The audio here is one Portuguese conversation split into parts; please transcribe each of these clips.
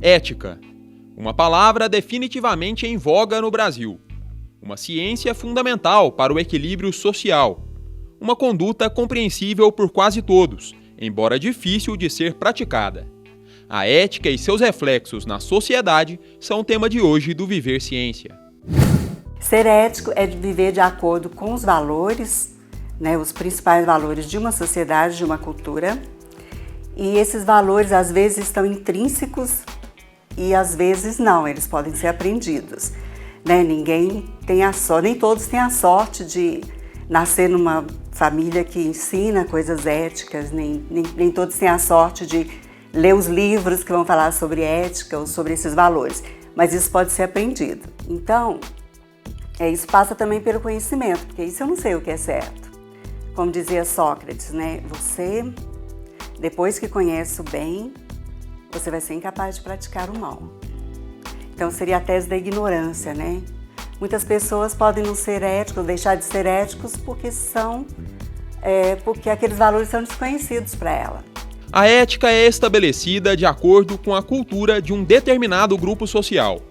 Ética. Uma palavra definitivamente em voga no Brasil. Uma ciência fundamental para o equilíbrio social. Uma conduta compreensível por quase todos, embora difícil de ser praticada. A ética e seus reflexos na sociedade são o tema de hoje do Viver Ciência. Ser ético é viver de acordo com os valores, os principais valores de uma sociedade, de uma cultura. E esses valores às vezes estão intrínsecos e às vezes não, eles podem ser aprendidos. Nem todos têm a sorte de nascer numa família que ensina coisas éticas, nem todos têm a sorte de ler os livros que vão falar sobre ética ou sobre esses valores, mas isso pode ser aprendido. Então, isso passa também pelo conhecimento, porque isso eu não sei o que é certo. Como dizia Sócrates, você, depois que conhece o bem, você vai ser incapaz de praticar o mal. Então seria a tese da ignorância, Muitas pessoas podem não ser éticos, deixar de ser éticos porque aqueles valores são desconhecidos para ela. A ética é estabelecida de acordo com a cultura de um determinado grupo social.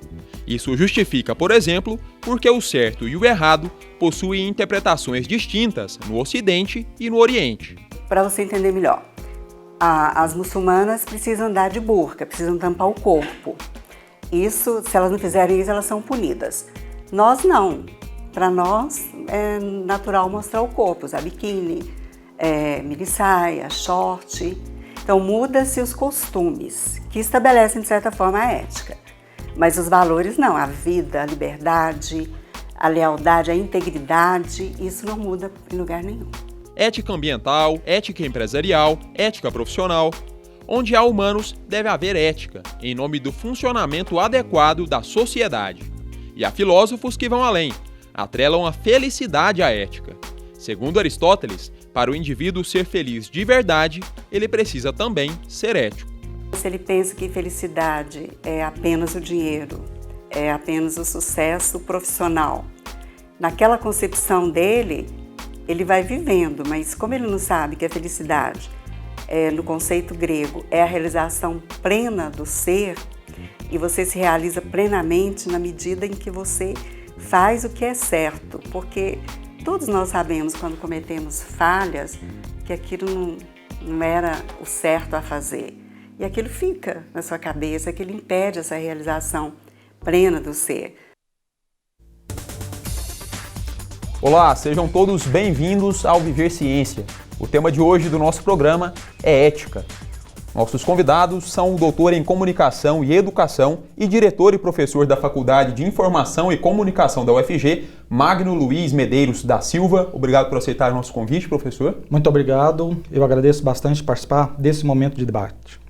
Isso justifica, por exemplo, porque o certo e o errado possuem interpretações distintas no Ocidente e no Oriente. Para você entender melhor, as muçulmanas precisam andar de burca, precisam tampar o corpo. Isso, se elas não fizerem isso, elas são punidas. Nós não. Para nós é natural mostrar o corpo, usar biquíni, minissaia, short. Então muda-se os costumes, que estabelecem de certa forma a ética. Mas os valores não, a vida, a liberdade, a lealdade, a integridade, isso não muda em lugar nenhum. Ética ambiental, ética empresarial, ética profissional. Onde há humanos, deve haver ética, em nome do funcionamento adequado da sociedade. E há filósofos que vão além, atrelam a felicidade à ética. Segundo Aristóteles, para o indivíduo ser feliz de verdade, ele precisa também ser ético. Se ele pensa que felicidade é apenas o dinheiro, é apenas o sucesso profissional, naquela concepção dele, ele vai vivendo, mas como ele não sabe que a felicidade, no conceito grego, é a realização plena do ser, e você se realiza plenamente na medida em que você faz o que é certo, porque todos nós sabemos quando cometemos falhas que aquilo não era o certo a fazer. E aquilo fica na sua cabeça, aquilo impede essa realização plena do ser. Olá, sejam todos bem-vindos ao Viver Ciência. O tema de hoje do nosso programa é ética. Nossos convidados são o doutor em Comunicação e Educação e diretor e professor da Faculdade de Informação e Comunicação da UFG, Magno Luiz Medeiros da Silva. Obrigado por aceitar o nosso convite, professor. Muito obrigado. Eu agradeço bastante participar desse momento de debate.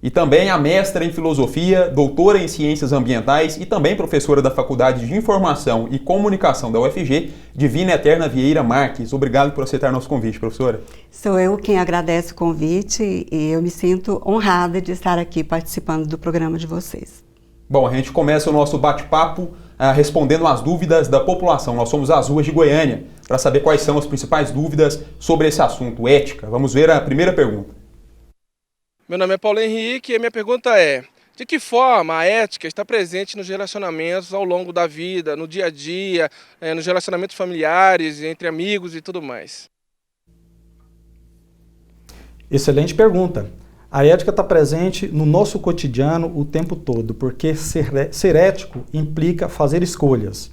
E também a mestra em Filosofia, doutora em Ciências Ambientais e também professora da Faculdade de Informação e Comunicação da UFG, Divina Eterna Vieira Marques. Obrigado por aceitar nosso convite, professora. Sou eu quem agradece o convite e eu me sinto honrada de estar aqui participando do programa de vocês. Bom, a gente começa o nosso bate-papo respondendo às dúvidas da população. Nós somos as ruas de Goiânia para saber quais são as principais dúvidas sobre esse assunto, ética. Vamos ver a primeira pergunta. Meu nome é Paulo Henrique e a minha pergunta é: de que forma a ética está presente nos relacionamentos ao longo da vida, no dia a dia, nos relacionamentos familiares, entre amigos e tudo mais? Excelente pergunta. A ética está presente no nosso cotidiano o tempo todo, porque ser ético implica fazer escolhas.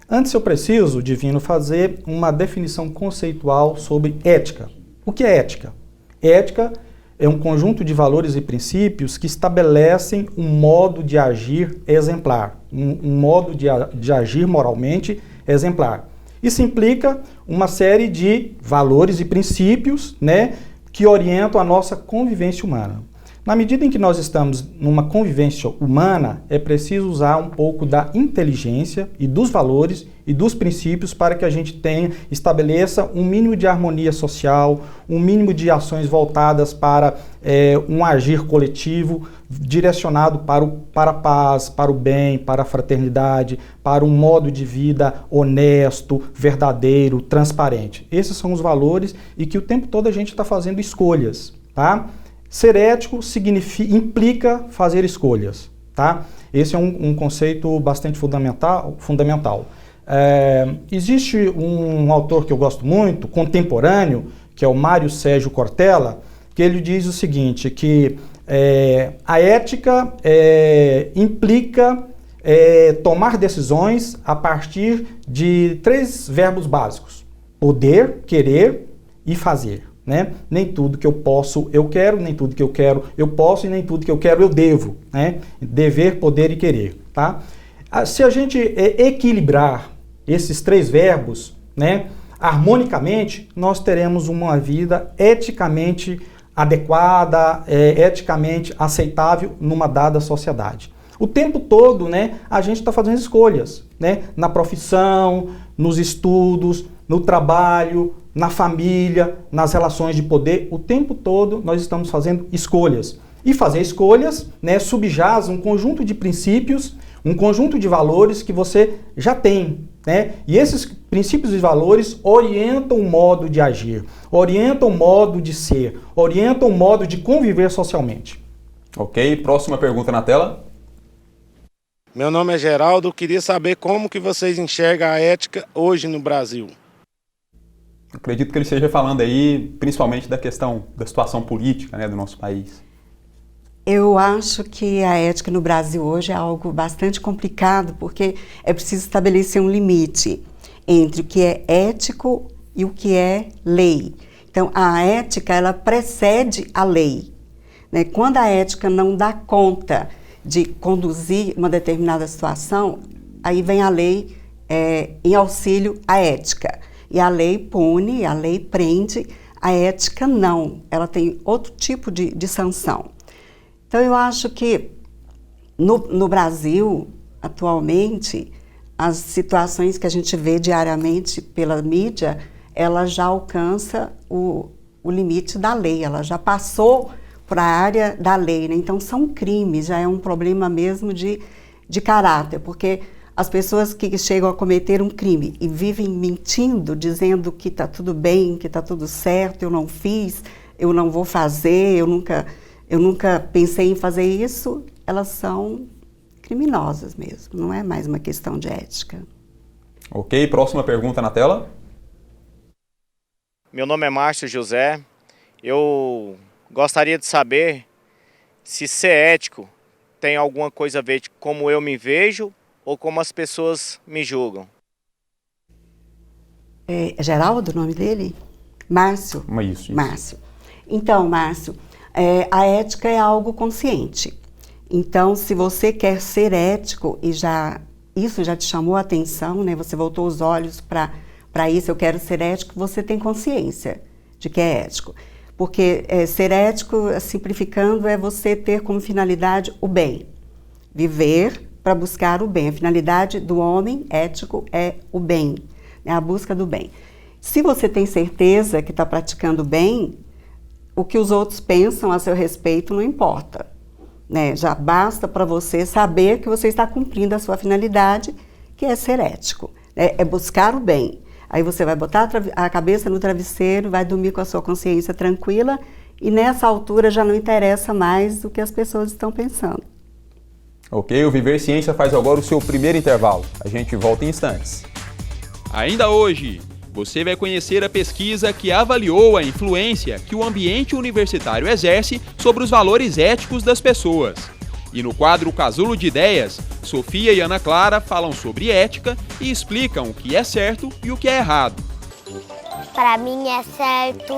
Antes eu preciso, Divino, fazer uma definição conceitual sobre ética. O que é ética? Ética é um conjunto de valores e princípios que estabelecem um modo de agir exemplar, um modo de agir moralmente exemplar. Isso implica uma série de valores e princípios, que orientam a nossa convivência humana. Na medida em que nós estamos numa convivência humana, é preciso usar um pouco da inteligência e dos valores e dos princípios para que a gente estabeleça um mínimo de harmonia social, um mínimo de ações voltadas para um agir coletivo, direcionado para a paz, para o bem, para a fraternidade, para um modo de vida honesto, verdadeiro, transparente. Esses são os valores e que o tempo todo a gente está fazendo escolhas, tá? Ser ético implica fazer escolhas, tá? Esse é um conceito bastante fundamental. Existe um autor que eu gosto muito, contemporâneo, que é o Mário Sérgio Cortella, que ele diz o seguinte, que a ética implica tomar decisões a partir de 3 verbos básicos: poder, querer e fazer. Né? Nem tudo que eu posso, eu quero, nem tudo que eu quero, eu posso, e nem tudo que eu quero, eu devo. Né? Dever, poder e querer. Tá? Se a gente equilibrar esses 3 verbos, né, harmonicamente, nós teremos uma vida eticamente adequada, eticamente aceitável numa dada sociedade. O tempo todo, né, a gente está fazendo escolhas, né, na profissão, nos estudos, no trabalho, na família, nas relações de poder. O tempo todo nós estamos fazendo escolhas. E fazer escolhas, né, subjaz um conjunto de princípios, um conjunto de valores que você já tem. Né? E esses princípios e valores orientam o modo de agir, orientam o modo de ser, orientam o modo de conviver socialmente. Ok, próxima pergunta na tela. Meu nome é Geraldo, queria saber como que vocês enxergam a ética hoje no Brasil. Acredito que ele esteja falando aí principalmente da questão da situação política, né, do nosso país. Eu acho que a ética no Brasil hoje é algo bastante complicado, porque é preciso estabelecer um limite entre o que é ético e o que é lei. Então, a ética, ela precede a lei. Né? Quando a ética não dá conta de conduzir uma determinada situação, aí vem a lei em auxílio à ética. E a lei pune, a lei prende, a ética não. Ela tem outro tipo de sanção. Então, eu acho que no Brasil, atualmente, as situações que a gente vê diariamente pela mídia, ela já alcança o limite da lei, ela já passou para a área da lei, né? Então, são crimes, já é um problema mesmo de caráter, porque as pessoas que chegam a cometer um crime e vivem mentindo, dizendo que está tudo bem, que está tudo certo, eu não fiz, eu não vou fazer, eu nunca pensei em fazer isso, elas são criminosas mesmo, não é mais uma questão de ética. Ok, próxima pergunta na tela. Meu nome é Márcio José, eu gostaria de saber se ser ético tem alguma coisa a ver com como eu me vejo ou como as pessoas me julgam. É Geraldo o nome dele? Márcio? Isso. Márcio. Então, Márcio, a ética é algo consciente. Então, se você quer ser ético e isso já te chamou a atenção, né? Você voltou os olhos para isso, eu quero ser ético, você tem consciência de que é ético. Porque ser ético, simplificando, é você ter como finalidade o bem. Viver para buscar o bem. A finalidade do homem ético é o bem, é a busca do bem. Se você tem certeza que está praticando o bem, o que os outros pensam a seu respeito não importa. Né? Já basta para você saber que você está cumprindo a sua finalidade, que é ser ético. É buscar o bem. Aí você vai botar a cabeça no travesseiro, vai dormir com a sua consciência tranquila e nessa altura já não interessa mais o que as pessoas estão pensando. Ok, o Viver Ciência faz agora o seu primeiro intervalo. A gente volta em instantes. Ainda hoje, você vai conhecer a pesquisa que avaliou a influência que o ambiente universitário exerce sobre os valores éticos das pessoas. E no quadro Casulo de Ideias, Sofia e Ana Clara falam sobre ética e explicam o que é certo e o que é errado. Para mim é certo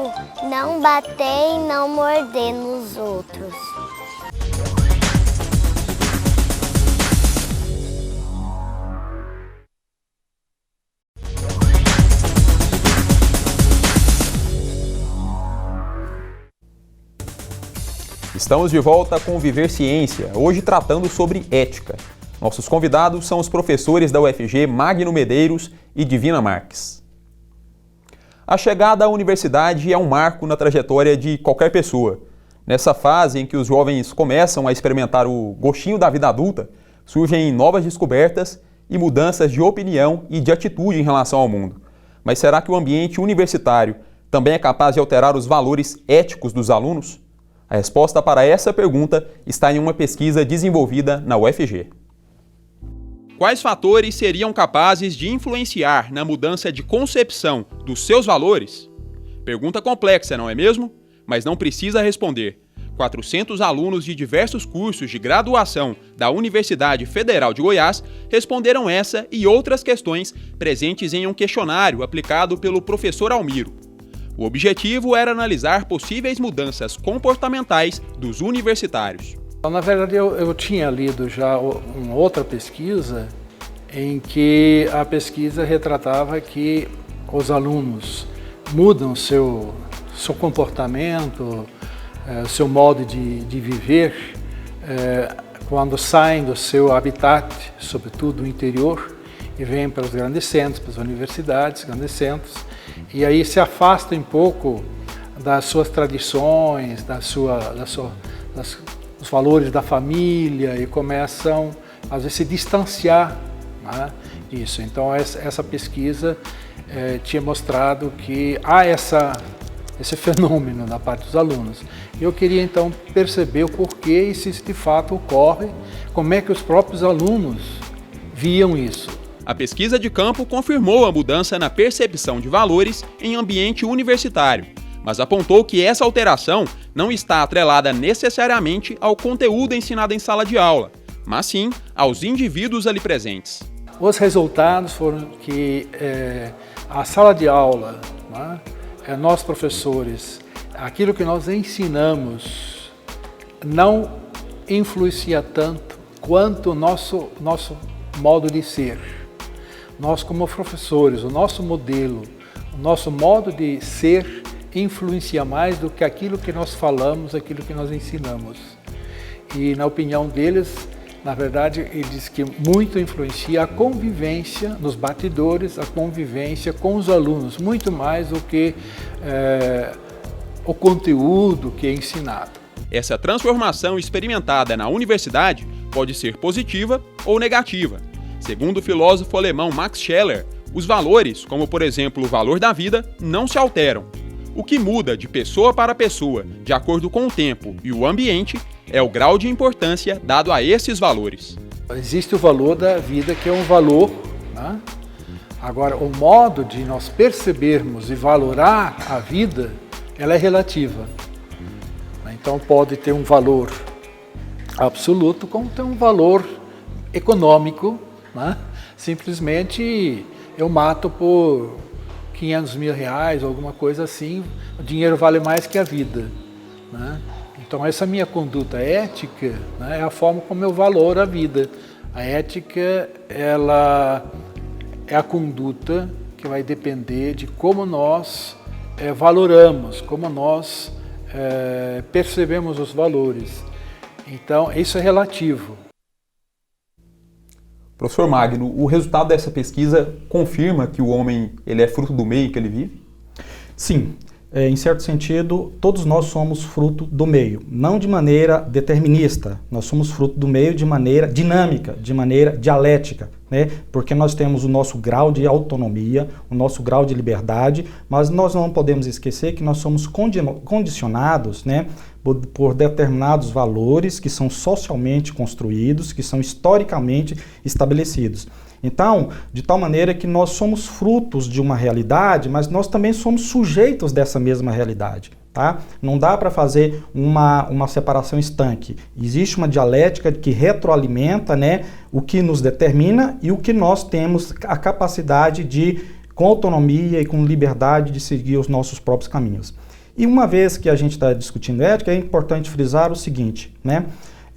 não bater e não morder nos outros. Estamos de volta com o Viver Ciência, hoje tratando sobre ética. Nossos convidados são os professores da UFG Magno Medeiros e Divina Marques. A chegada à universidade é um marco na trajetória de qualquer pessoa. Nessa fase em que os jovens começam a experimentar o gostinho da vida adulta, surgem novas descobertas e mudanças de opinião e de atitude em relação ao mundo. Mas será que o ambiente universitário também é capaz de alterar os valores éticos dos alunos? A resposta para essa pergunta está em uma pesquisa desenvolvida na UFG. Quais fatores seriam capazes de influenciar na mudança de concepção dos seus valores? Pergunta complexa, não é mesmo? Mas não precisa responder. 400 alunos de diversos cursos de graduação da Universidade Federal de Goiás responderam essa e outras questões presentes em um questionário aplicado pelo professor Almiro. O objetivo era analisar possíveis mudanças comportamentais dos universitários. Na verdade, eu tinha lido já uma outra pesquisa em que a pesquisa retratava que os alunos mudam seu comportamento, seu modo de viver, quando saem do seu habitat, sobretudo no interior, e vêm para os grandes centros, para as universidades, grandes centros, e aí se afastam um pouco das suas tradições, dos valores da família e começam, às vezes, se distanciar, né, disso. Então, essa pesquisa tinha mostrado que há esse fenômeno na parte dos alunos. Eu queria, então, perceber o porquê e se isso de fato ocorre, como é que os próprios alunos viam isso. A pesquisa de campo confirmou a mudança na percepção de valores em ambiente universitário, mas apontou que essa alteração não está atrelada necessariamente ao conteúdo ensinado em sala de aula, mas sim aos indivíduos ali presentes. Os resultados foram que a sala de aula, né, nós professores, aquilo que nós ensinamos não influencia tanto quanto o nosso modo de ser. Nós, como professores, o nosso modelo, o nosso modo de ser influencia mais do que aquilo que nós falamos, aquilo que nós ensinamos. E na opinião deles, na verdade, ele diz que muito influencia a convivência nos bastidores, a convivência com os alunos, muito mais do que o conteúdo que é ensinado. Essa transformação experimentada na universidade pode ser positiva ou negativa. Segundo o filósofo alemão Max Scheler, os valores, como por exemplo o valor da vida, não se alteram. O que muda de pessoa para pessoa, de acordo com o tempo e o ambiente, é o grau de importância dado a esses valores. Existe o valor da vida, que é um valor, né? Agora, o modo de nós percebermos e valorar a vida, ela é relativa. Então, pode ter um valor absoluto, como ter um valor econômico, né? Simplesmente eu mato por 500 mil reais, alguma coisa assim, o dinheiro vale mais que a vida, né? Então essa minha conduta ética, né, é a forma como eu valoro a vida. A ética, ela é a conduta que vai depender de como nós valoramos, como nós percebemos os valores. Então isso é relativo. Professor Magno, o resultado dessa pesquisa confirma que o homem ele é fruto do meio que ele vive? Sim. Em certo sentido, todos nós somos fruto do meio, não de maneira determinista, nós somos fruto do meio de maneira dinâmica, de maneira dialética, né? Porque nós temos o nosso grau de autonomia, o nosso grau de liberdade, mas nós não podemos esquecer que nós somos condicionados, né, por determinados valores que são socialmente construídos, que são historicamente estabelecidos. Então, de tal maneira que nós somos frutos de uma realidade, mas nós também somos sujeitos dessa mesma realidade, tá? Não dá para fazer uma separação estanque. Existe uma dialética que retroalimenta, né, o que nos determina e o que nós temos a capacidade de, com autonomia e com liberdade, de seguir os nossos próprios caminhos. E uma vez que a gente está discutindo ética, é importante frisar o seguinte, né?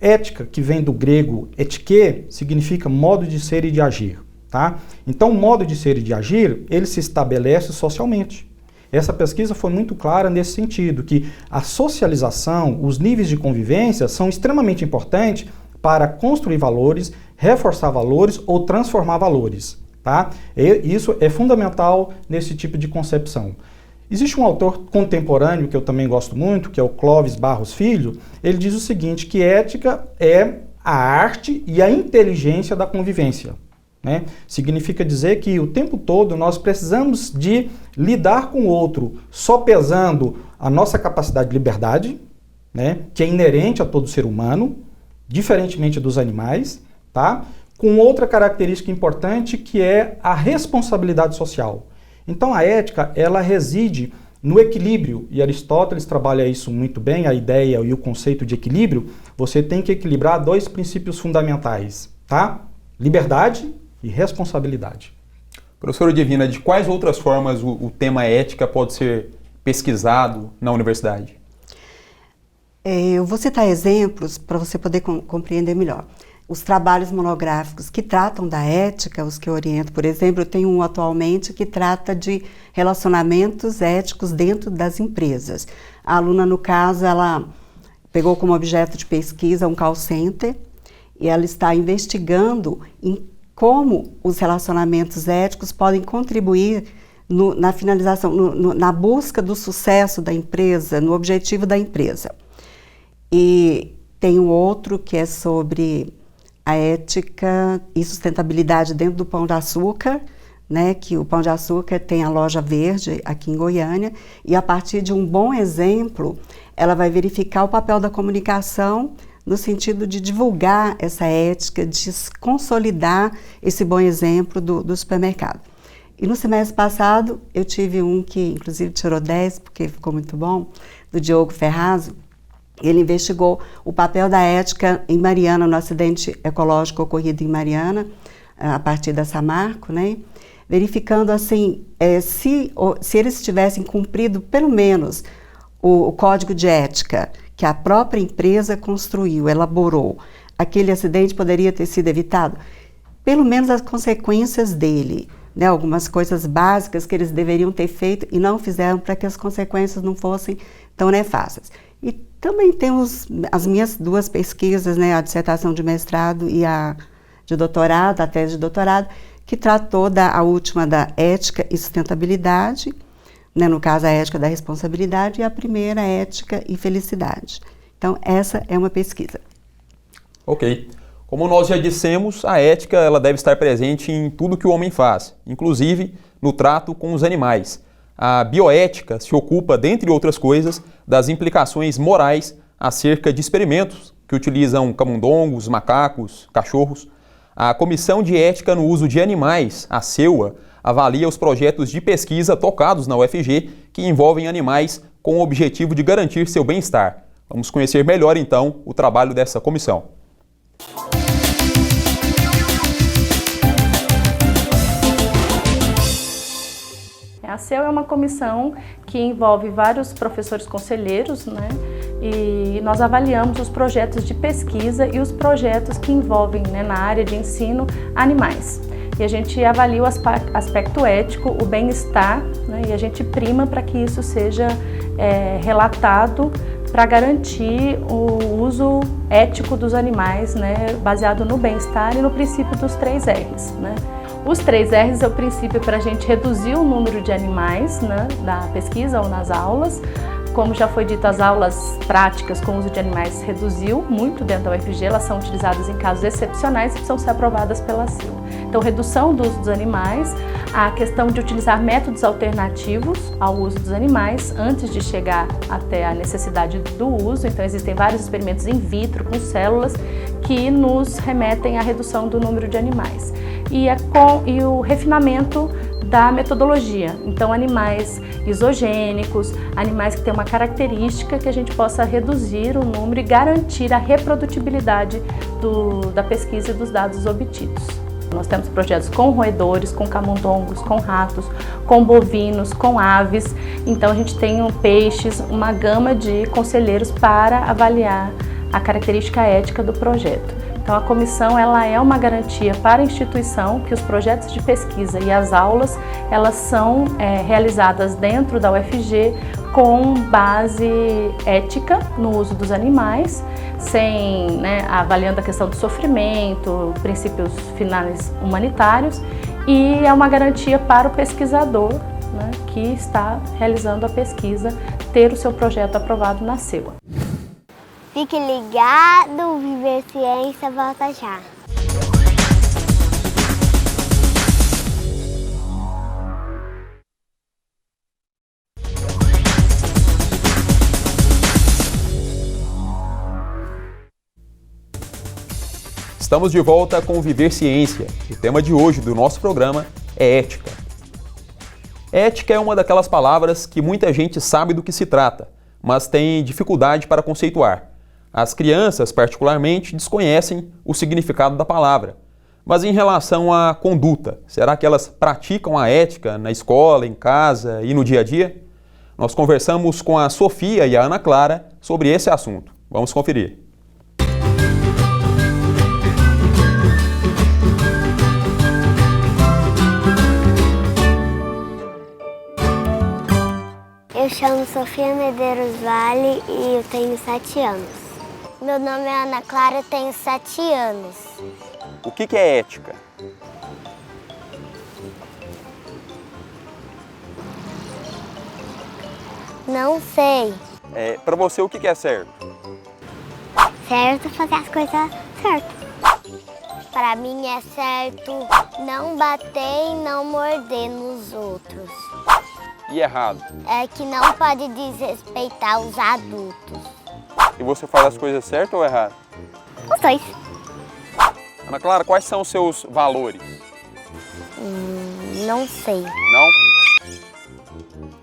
Ética, que vem do grego etike, significa modo de ser e de agir, tá? Então, o modo de ser e de agir, ele se estabelece socialmente. Essa pesquisa foi muito clara nesse sentido, que a socialização, os níveis de convivência são extremamente importantes para construir valores, reforçar valores ou transformar valores, tá? E isso é fundamental nesse tipo de concepção. Existe um autor contemporâneo que eu também gosto muito, que é o Clóvis Barros Filho. Ele diz o seguinte, que ética é a arte e a inteligência da convivência, né? Significa dizer que o tempo todo nós precisamos de lidar com o outro, só pesando a nossa capacidade de liberdade, né, que é inerente a todo ser humano, diferentemente dos animais, tá? Com outra característica importante que é a responsabilidade social. Então a ética, ela reside no equilíbrio, e Aristóteles trabalha isso muito bem, a ideia e o conceito de equilíbrio. Você tem que equilibrar dois princípios fundamentais, tá? Liberdade e responsabilidade. Professora Divina, de quais outras formas o tema ética pode ser pesquisado na universidade? Eu vou citar exemplos para você poder compreender melhor. Os trabalhos monográficos que tratam da ética, os que eu oriento, por exemplo, eu tenho um atualmente que trata de relacionamentos éticos dentro das empresas. A aluna, no caso, ela pegou como objeto de pesquisa um call center e ela está investigando em como os relacionamentos éticos podem contribuir na finalização, na busca do sucesso da empresa, no objetivo da empresa. E tem um outro que é sobre a ética e sustentabilidade dentro do Pão de Açúcar, né, que o Pão de Açúcar tem a loja verde aqui em Goiânia, e a partir de um bom exemplo, ela vai verificar o papel da comunicação no sentido de divulgar essa ética, de consolidar esse bom exemplo do supermercado. E no semestre passado, eu tive um que, inclusive, tirou 10, porque ficou muito bom, do Diogo Ferrazzo. Ele investigou o papel da ética em Mariana, no acidente ecológico ocorrido em Mariana, a partir da Samarco, né? Verificando assim, se eles tivessem cumprido pelo menos o código de ética que a própria empresa construiu, elaborou, aquele acidente poderia ter sido evitado. Pelo menos as consequências dele, né? Algumas coisas básicas que eles deveriam ter feito e não fizeram para que as consequências não fossem tão nefastas. E também temos as minhas duas pesquisas, né, a dissertação de mestrado e a de doutorado, a tese de doutorado, que tratou a última da ética e sustentabilidade, né, no caso a ética da responsabilidade, e a primeira ética e felicidade. Então essa é uma pesquisa. Ok. Como nós já dissemos, a ética ela deve estar presente em tudo que o homem faz, inclusive no trato com os animais. A bioética se ocupa, dentre outras coisas, das implicações morais acerca de experimentos que utilizam camundongos, macacos, cachorros. A Comissão de Ética no Uso de Animais, a CEUA, avalia os projetos de pesquisa tocados na UFG que envolvem animais com o objetivo de garantir seu bem-estar. Vamos conhecer melhor, então, o trabalho dessa comissão. A CEU é uma comissão que envolve vários professores conselheiros, né? E nós avaliamos os projetos de pesquisa e os projetos que envolvem, né, na área de ensino, animais. E a gente avalia o aspecto ético, o bem-estar, né? E a gente prima para que isso seja relatado para garantir o uso ético dos animais, né, baseado no bem-estar e no princípio dos 3 R's, né? Os 3 R's é o princípio para a gente reduzir o número de animais, né, da pesquisa ou nas aulas. Como já foi dito, as aulas práticas com uso de animais reduziu muito dentro da UFG, elas são utilizadas em casos excepcionais e precisam ser aprovadas pela CEU. Então, redução do uso dos animais, a questão de utilizar métodos alternativos ao uso dos animais antes de chegar até a necessidade do uso. Então, existem vários experimentos in vitro com células que nos remetem à redução do número de animais. E o refinamento da metodologia. Então, animais isogênicos, animais que têm uma característica que a gente possa reduzir o número e garantir a reprodutibilidade da pesquisa e dos dados obtidos. Nós temos projetos com roedores, com camundongos, com ratos, com bovinos, com aves. Então, a gente tem peixes, uma gama de conselheiros para avaliar a característica ética do projeto. Então, a comissão ela é uma garantia para a instituição que os projetos de pesquisa e as aulas elas são realizadas dentro da UFG com base ética no uso dos animais, avaliando a questão do sofrimento, princípios finais humanitários, e é uma garantia para o pesquisador, né, que está realizando a pesquisa ter o seu projeto aprovado na CEUA. Fique ligado, Viver Ciência volta já. Estamos de volta com o Viver Ciência. O tema de hoje do nosso programa é ética. Ética é uma daquelas palavras que muita gente sabe do que se trata, mas tem dificuldade para conceituar. As crianças, particularmente, desconhecem o significado da palavra. Mas em relação à conduta, será que elas praticam a ética na escola, em casa e no dia a dia? Nós conversamos com a Sofia e a Ana Clara sobre esse assunto. Vamos conferir. Eu chamo Sofia Medeiros Vale e eu tenho 7 anos. Meu nome é Ana Clara, eu tenho 7 anos. O que é ética? Não sei. Para você, o que é certo? Certo fazer as coisas certas. Para mim é certo não bater e não morder nos outros. E errado? É que não pode desrespeitar os adultos. E você faz as coisas certas ou errado? Os dois. Ana Clara, quais são os seus valores? Não sei. Não?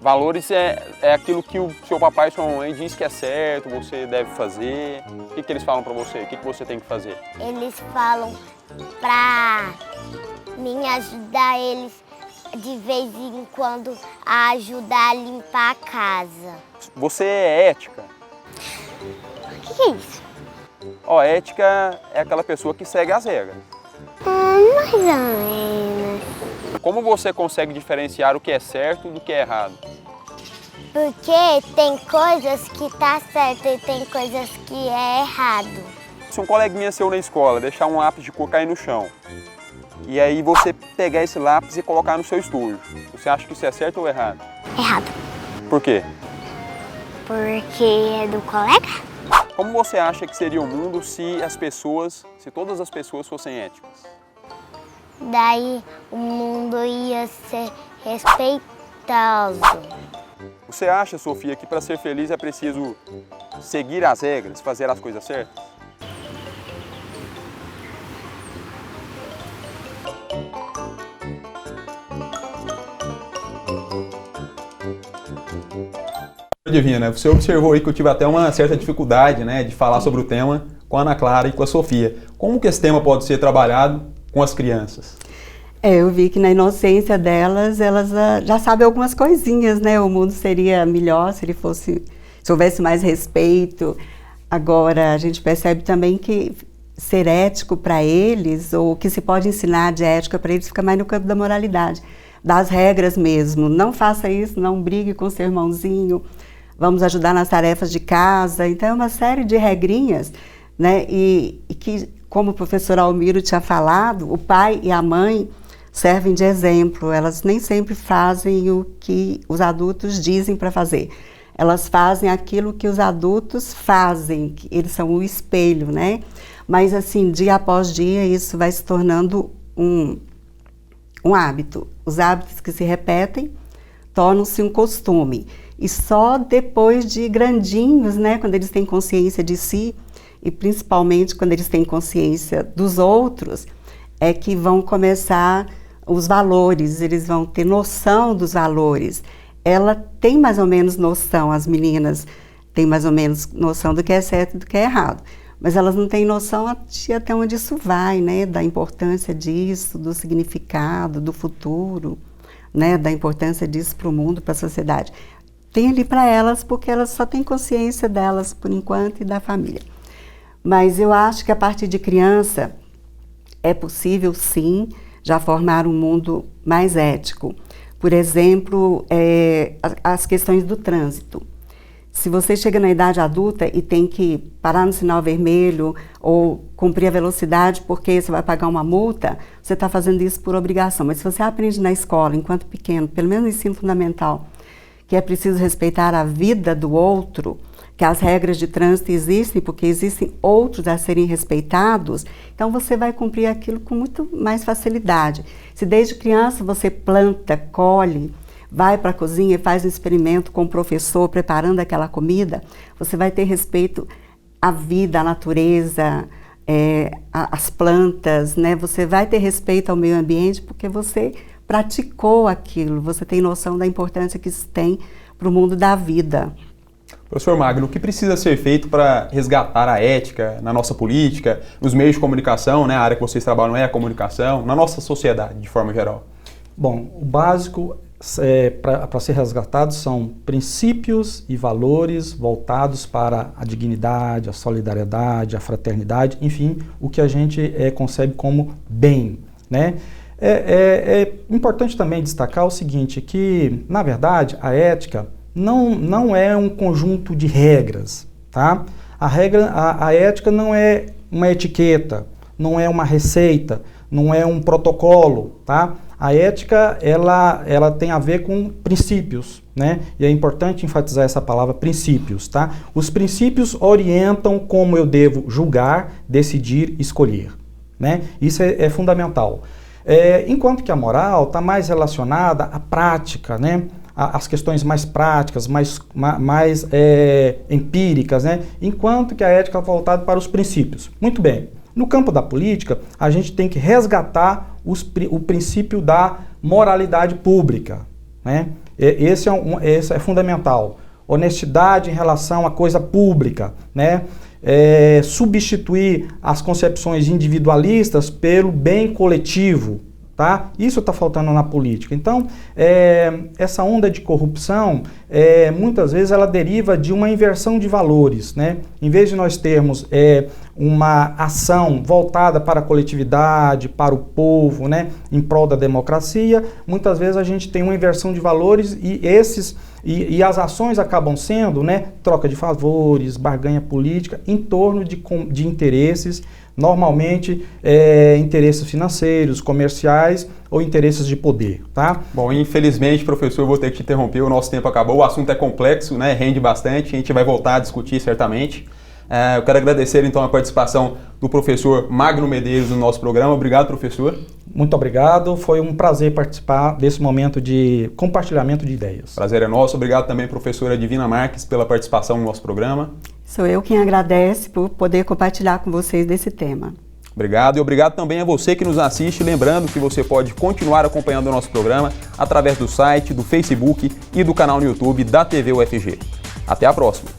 Valores é aquilo que o seu papai e sua mamãe diz que é certo, você deve fazer. O que eles falam pra você? O que você tem que fazer? Eles falam pra mim ajudar eles de vez em quando a ajudar a limpar a casa. Você é ética? O que é isso? Ética é aquela pessoa que segue as regras. Mais ou menos. Como você consegue diferenciar o que é certo do que é errado? Porque tem coisas que tá certo e tem coisas que é errado. Se um coleguinha seu na escola deixar um lápis de cor cair no chão, e aí você pegar esse lápis e colocar no seu estojo, você acha que isso é certo ou errado? Errado. Por quê? Porque é do colega? Como você acha que seria o mundo se todas as pessoas fossem éticas? Daí o mundo ia ser respeitoso. Você acha, Sofia, que para ser feliz é preciso seguir as regras, fazer as coisas certas? Divina, você observou aí que eu tive até uma certa dificuldade, né, de falar sobre o tema com a Ana Clara e com a Sofia. Como que esse tema pode ser trabalhado com as crianças? Eu vi que na inocência delas, elas já sabem algumas coisinhas, né? O mundo seria melhor se houvesse mais respeito. Agora, a gente percebe também que ser ético para eles, ou o que se pode ensinar de ética para eles, fica mais no campo da moralidade, das regras mesmo. Não faça isso, não brigue com seu irmãozinho, vamos ajudar nas tarefas de casa. Então, é uma série de regrinhas, né? E que, como o professor Almiro tinha falado, o pai e a mãe servem de exemplo. Elas nem sempre fazem o que os adultos dizem para fazer. Elas fazem aquilo que os adultos fazem, que eles são o espelho, né? Mas, assim, dia após dia, isso vai se tornando um hábito. Os hábitos que se repetem tornam-se um costume. E só depois de grandinhos, né, quando eles têm consciência de si, e principalmente quando eles têm consciência dos outros, é que vão começar os valores, eles vão ter noção dos valores. Ela tem mais ou menos noção, as meninas têm mais ou menos noção do que é certo e do que é errado. Mas elas não têm noção de até onde isso vai, né? Da importância disso, do significado, do futuro, né? Da importância disso para o mundo, para a sociedade. Tem ali para elas, porque elas só têm consciência delas, por enquanto, e da família. Mas eu acho que a partir de criança é possível, sim, já formar um mundo mais ético. Por exemplo, as questões do trânsito. Se você chega na idade adulta e tem que parar no sinal vermelho ou cumprir a velocidade porque você vai pagar uma multa, você está fazendo isso por obrigação. Mas se você aprende na escola, enquanto pequeno, pelo menos no ensino fundamental, que é preciso respeitar a vida do outro, que as regras de trânsito existem porque existem outros a serem respeitados, então você vai cumprir aquilo com muito mais facilidade. Se desde criança você planta, colhe, vai para a cozinha e faz um experimento com o professor preparando aquela comida, você vai ter respeito à vida, à natureza, as plantas, né? Você vai ter respeito ao meio ambiente porque você praticou aquilo, você tem noção da importância que isso tem para o mundo da vida. Professor Magno, o que precisa ser feito para resgatar a ética na nossa política, nos meios de comunicação, né? A área que vocês trabalham é a comunicação, na nossa sociedade, de forma geral? Bom, o básico para ser resgatado são princípios e valores voltados para a dignidade, a solidariedade, a fraternidade, enfim, o que a gente concebe como bem, né? É importante também destacar o seguinte, que, na verdade, a ética não é um conjunto de regras, tá? A ética não é uma etiqueta, não é uma receita, não é um protocolo, tá? A ética, ela tem a ver com princípios, né? E é importante enfatizar essa palavra princípios, tá? Os princípios orientam como eu devo julgar, decidir, escolher, né? Isso é fundamental. Enquanto que a moral está mais relacionada à prática, né? As questões mais práticas, mais empíricas, né? Enquanto que a ética é voltada para os princípios. Muito bem. No campo da política, a gente tem que resgatar o princípio da moralidade pública, né? Esse é fundamental. Honestidade em relação à coisa pública, né? Substituir as concepções individualistas pelo bem coletivo, tá? Isso está faltando na política. Então, essa onda de corrupção, muitas vezes ela deriva de uma inversão de valores, né? Em vez de nós termos uma ação voltada para a coletividade, para o povo, né? Em prol da democracia, muitas vezes a gente tem uma inversão de valores e as ações acabam sendo, né? Troca de favores, barganha política, em torno de interesses, normalmente interesses financeiros, comerciais ou interesses de poder, tá? Bom, infelizmente, professor, eu vou ter que te interromper, o nosso tempo acabou, o assunto é complexo, né? Rende bastante, a gente vai voltar a discutir certamente. Eu quero agradecer então a participação do professor Magno Medeiros no nosso programa. Obrigado, professor. Muito obrigado, foi um prazer participar desse momento de compartilhamento de ideias. Prazer é nosso, obrigado também, professora Divina Marques, pela participação no nosso programa. Sou eu quem agradece por poder compartilhar com vocês desse tema. Obrigado e obrigado também a você que nos assiste, lembrando que você pode continuar acompanhando o nosso programa através do site, do Facebook e do canal no YouTube da TV UFG. Até a próxima!